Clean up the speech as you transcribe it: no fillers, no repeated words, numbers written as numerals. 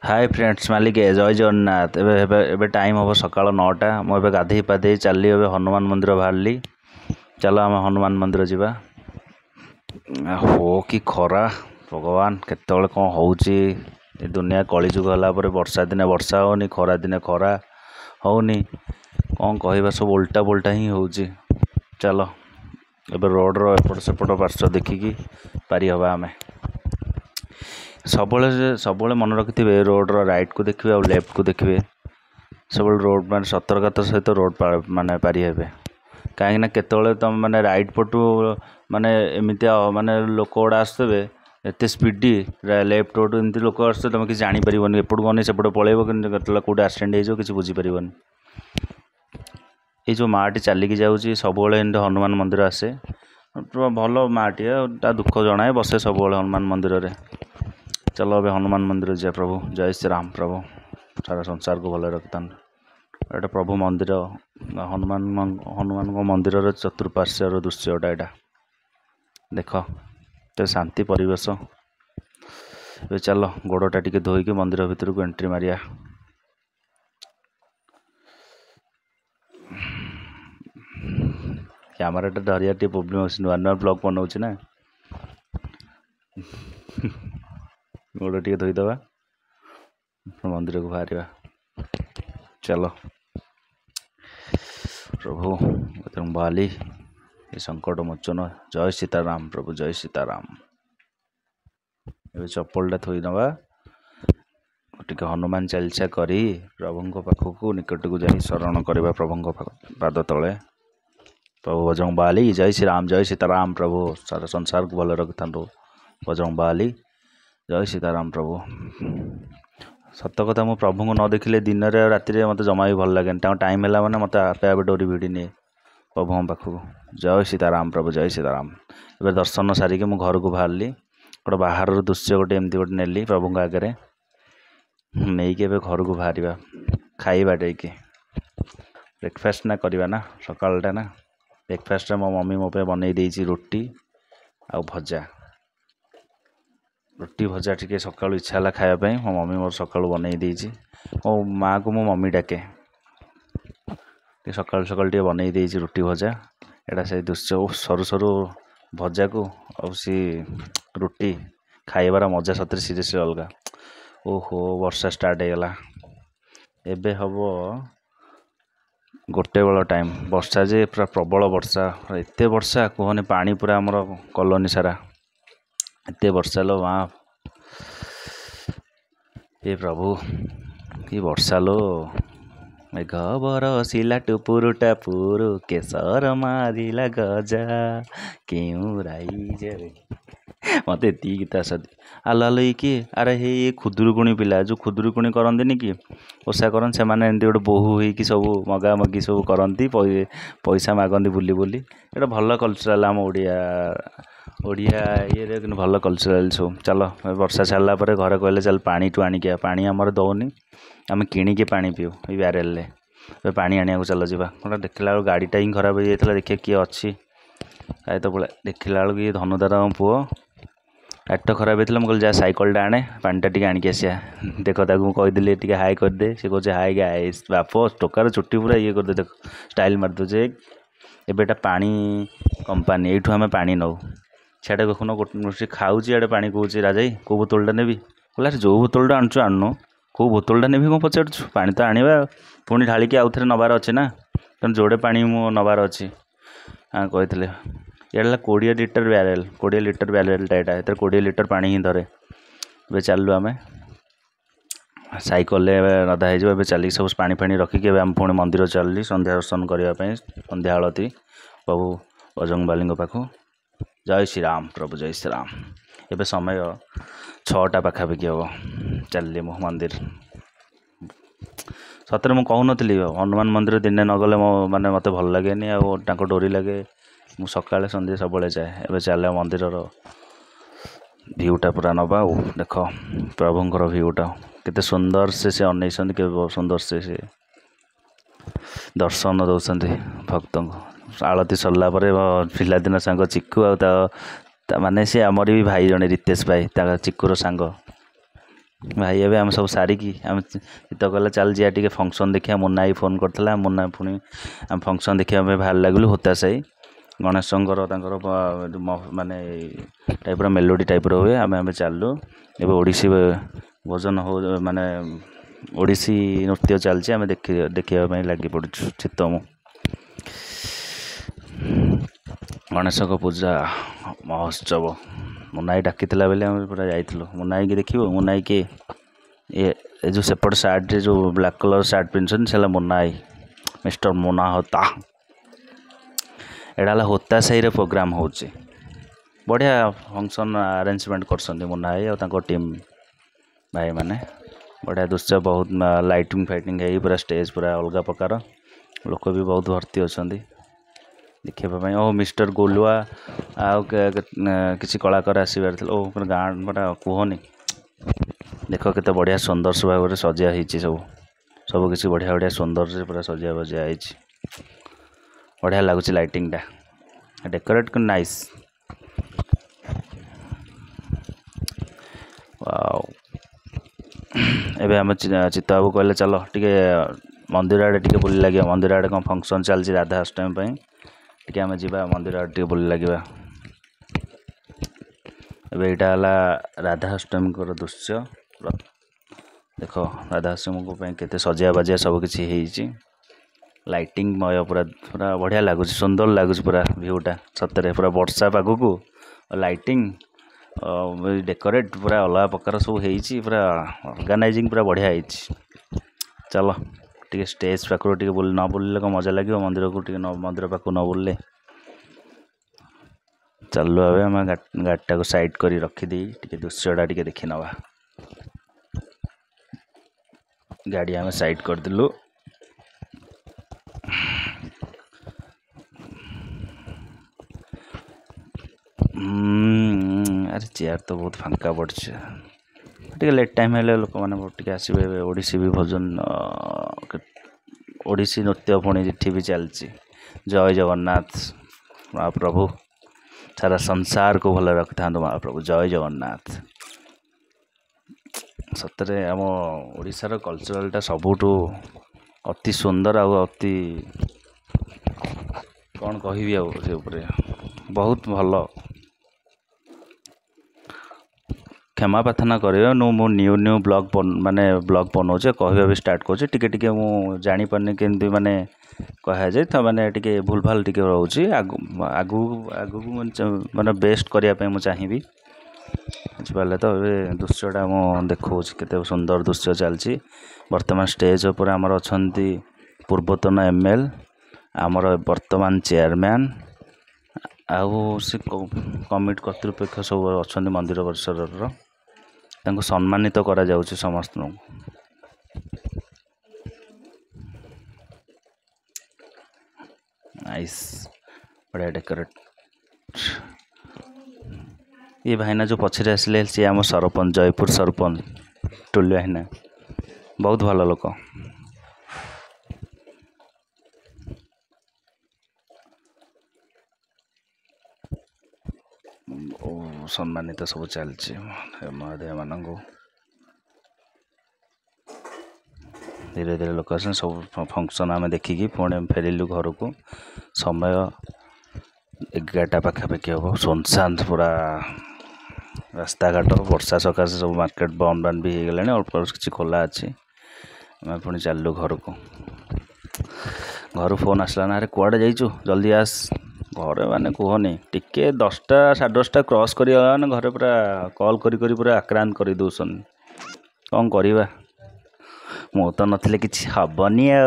Hi friends मालिके जय जगन्नाथ। एबे टाइम हम सकाल 9टा मुझे गाधे पाधे चली ए हनुमान मंदिर बाहरी। चलो आम हनुमान मंदिर जावा। हो कि खरा भगवान केतले कौन होउची दुनिया कलिजुग होला वर्षा दिने वर्षा होनी खरा दिने खरा होनी कौन कहवा सब उल्टा पुल्टा ही होउची। चलो एबे रोड्र एपट सेपट पार्श्व देखिकी पारी हवा आमे सब मन रखिथे रोड्र राइट को देखिए और लेफ्ट को देखिए सब रोड मान सतर्कता सहित रोड माने पारी हे कहीं केतले तुम माने राइट पटू माने एमती माने लोक गुड़ा आसवे एत स्पीडी लेफ्ट रोड एमती लोक आस तुम कि जापर एपट गनी सेपट पलैब कि कौटे आक्सीडेट हो कि बुझीपर। ये जो माटी चलिकी जाऊँगी सब हनुमान मंदिर आसे भल माटी ता दुख जनाए बसे सब हनुमान मंदिर रे। चलो अबे हनुमान मंदिर जा प्रभु जय श्री राम। प्रभु सारा संसार को भले रखता एटा प्रभु मंदिर हनुमान मंदिर चतुर्पार्श्वर दृश्यटा यहाँ देख तो शांति परिवेश। चलो गोड़टा टी धोईकी मंदिर भितर को एंट्री मारिया। कैमराटा धरिया टे प्रोब्लेम अच्छे नुआ नुआ ब्लॉग बनाऊँ ना गोड़ टे धोईदबा मंदिर को बाहर। चलो प्रभु बाली ये संकट मोचन जय सीताराम प्रभु जय सीताराम। ये चप्पलटा थोई नवा टे हनुमान चालीसा करी प्रभु पाखक निकट को जा शरण करवा प्रभु पाद तले। प्रभु बजरंग बाली जय श्री राम जय सीताराम। प्रभु सारा संसार को भले रखता बजरंग बाली जय सीताराम। प्रभु सत कथा मु प्रभु को न देखिले दिन रे राति रे मते जमा भी भल लगे टाइम है मैंने मत आपे आपे डोरी भिड़ी निए प्रभु पाखक। जय सीताराम प्रभु जय सीताराम। एबे दर्शन सारिके मु घर को बाहरली गोटे बाहर दृश्य गोटे एमती गोटे नेली प्रभु आगे नहीं के घर को बाहर खाइबा टे ब्रेकफास्ट ना करवा ना सकालटा ना ब्रेकफास्ट मो मम्मी मो पे बनई देछि रोटी आ भजा रोटी भजा टी सका इच्छा है खायापी मो मम्मी मोर सका बनई देछि मो माँ को मो मम्मी डाके सका सका बनई देछि रोटी भजा एटा से दृश्य सरू सरू भजा को आ सी रोटी खाइबार मजा सतरे सीरीयसली अलग। ओहो वर्षा स्टार्ट होगला एबे हम गोटे बेल टाइम वर्षा जे पूरा प्रबल वर्षा एते वर्षा कहनी पानी पूरा आमर कॉलोनी सारा एते वर्षा लो वहाँ ये प्रभु कि वर्षा लो मेघ बरसिला टुपुरु टापुरु केसर मारिला गजा क्यों राई मत एति गीत आसती आलो आलो ये किए अरे हे ये खुदुरुकुणी पिला जो खुदुरुकुणी करंती कि ओषा करन से माने एमती गोटे बोहू होइकी सब मगा मगी सब करती पैसा मागती बुली बुली एटा भल कल्चराल आम ओडिया ये भल कल्चराल सब। चलो वर्षा छाड़ा पर घर कहले चल पानी टू आणिक पानी आमर दौनी आम किणिकी पानी पीऊ ये ब्यारेल पानी आने चल जावा देखला गाड़ीटा ही खराब हो जाता देखिए किए अच्छी आए तो बोले देखला बेलू ये धनुदार पुओ गाड़ी खराब होता मुझे जा सैकलटा आने पानीटा टी आणिक आसिया देख ताकू कहीदेली टे हाई करदे सी कहे हाई गाय बाप टोकार चुट्टी पूरा ये करदे देख स्टाइल मारदे एबेटा पानी कंपानी यू आम पा नौ छाड़े देखुन गोटे खाऊँ आड़े पा कौच राजा कौ बोतलटा नेबी कहला जो बोतलटा आणुचु आणनु कौ बोतलटा नेबी कौन पचारुछु पानी तो आनिबा पुणी ढालिकी आउ थे नबार अच्छे ना तेणु जोड़े पानी मो नबार अच्छी हाँ कहते ये 20 लीटर ब्यारेल 20 लीटर ब्यारेलटा यहाँ 20 लीटर पानी ही धरे। ए चलू आम सैकल रधा हो चल सब पानी फाणी रखिकी आम पुणी मंदिर चलली संध्या दर्शन करने संध्या आलती प्रभु बजरंग बाली पाखु। जय श्री राम प्रभु जय श्री राम। एबे समय 6टा पाखापाखि हम चलली मो मंदिर सतरे मुझे कहूनी हनुमान मंदिर दिने न गले मो माने मत भल लगे आ डोरी लगे मु सकाଳେ संध्या सब जाए एबे चल मंदिर भ्यूटा पूरा नवा देख प्रभुंर भ्यूटा केते सुंदर से अनैसन के सुंदर से दर्शन दौरान भक्त को आलती सरला पिलादिन सांग चिक्कू आ माने सी आमर भी भाई जने रितेश भाई चिक्कुर सांग भाई एवं आम सब सारिकी आम चित्त कला चल जा टे फंक्शन देखा मुन्ना ही फोन करता मुन्ना पुणी आम फंक्शन देखा बाहर लगलु होता साई गणेश माने टाइप मेलोडी टाइप हुए आम आम चलु एवं ओडिसी भजन हो माने ओडिसी नृत्य चलती आम देखा लगी पड़ू चित्त मु गणेश पूजा महोत्सव मुनाई डाकी बेले आम पूरा जाइलु मुनाई की देखो मुनाई के ये जो सेपट सार्ट जो ब्लैक कलर सार्ट पिंधन से मुनाई मिस्टर मुना होता एडा होता साई प्रोग्राम हो बढ़िया फंक्शन अरेंजमेंट कर मुनाई और टीम भाई माने बढ़िया दृश्य बहुत लाइटिंग फाइटिंग है पूरा स्टेज पूरा अलग प्रकार लोक भी बहुत भर्ती अच्छा देखापी ओ मिस्टर गोलुआ आउ किसी कलाकार आसबार ओ गाँ पूरा कहनी देख के बढ़िया सुंदर भाव में सजा सब किसी बढ़िया बढ़िया सुंदर से पूरा सजा बजा बढ़िया लगुच लाइटिंग टा डेकोरेट नाइस एबे आम चित्त बाबू कहले चलो टे मंदिर आड़े टे बुली लगे मंदिर आड़े कौन फंक्शन चलती राधा अष्टमी टे आम जा मंदिर आड़े टे बुली लगे एबे यहाँ राधा अष्टमी दृश्य देख राधा अष्टमी को केते सजा बजा सब किसी लाइटिंग मय पूरा पूरा बढ़िया लगुच सुंदर लगुच पूरा भ्यूटा सतरे पूरा वर्षा पाग को लाइटिंग डेकोरेट पूरा अलग प्रकार सब पूरा ऑर्गेनाइजिंग पूरा बढ़िया है चलो टे स्टेज पाखर टे न बुलले कौन मजा लगे मंदिर को टे मंदिर पाख न बुलले चलु आम गाड़ीटा को साइड कर रखीदे टे दृश्यटा टे देखी नवा गाड़ी आम साइड करदेलु अरे चेयर तो बहुत फांका पड़े लेट टाइम है लोक मैंने आसवे ओडिसी भी भजन ओडिसी नृत्य पुणी ये भी चलती जय जगन्नाथ महाप्रभु सारा संसार को भल रखि था महाप्रभु जय जगन्नाथ सतरे आम ओडिशार कल्चरलटा सबुठ अति सुंदर अति कौन कहि बहुत भल क्षमा प्रार्थना करें मो न्यू न्यू ब्लॉग माने ब्लॉग बनाऊे कहवा भी स्टार्ट कर टिके मु जानी पारनी केमती माने कह जाए तो माने टिके भूल भाल टिके रोचे आगु आगु माने बेस्ट करने मुझे चाहिए बुझिपारे तो ये दृश्यटा मु देखा केते सुंदर दृश्य चलती वर्तमान स्टेज पर आमर अच्छा पूर्वतन एमएल आमर वर्तमान चेयरमैन आउ से कमिटी कर्तृपक्ष सब अच्छा मंदिर परिसर सम्मानित करा जाउछि समस्त नाइस बढ़िया डेकोरेट ये भाईना जो पछरे आसिले सी आम सरपंच जयपुर सरपंच टुल्लु भाईना बहुत भल लोक सम्मानित सब चलती महादेव मान धीरे धीरे लोक आस सब फंक्शन आम देखिकी पुणी फेरिलु घर को समय 11टा पाखापाखि हम सुनसान पूरा रास्ता घाट वर्षा सकाशे सब मार्केट बंद बांद भी हो गला अल्प किसी खोला अच्छी आम पुणी चलु घर को घर फोन आसला ना अरे कुआड़े जाइचु जल्दी आस घरे माने कहनी टिके 10टा 10:30 क्रॉस कर घरे पूरा कॉल करी पूरा आक्रांत कर दौन कौन करवा मु तो नथिले किछि हबनी आ।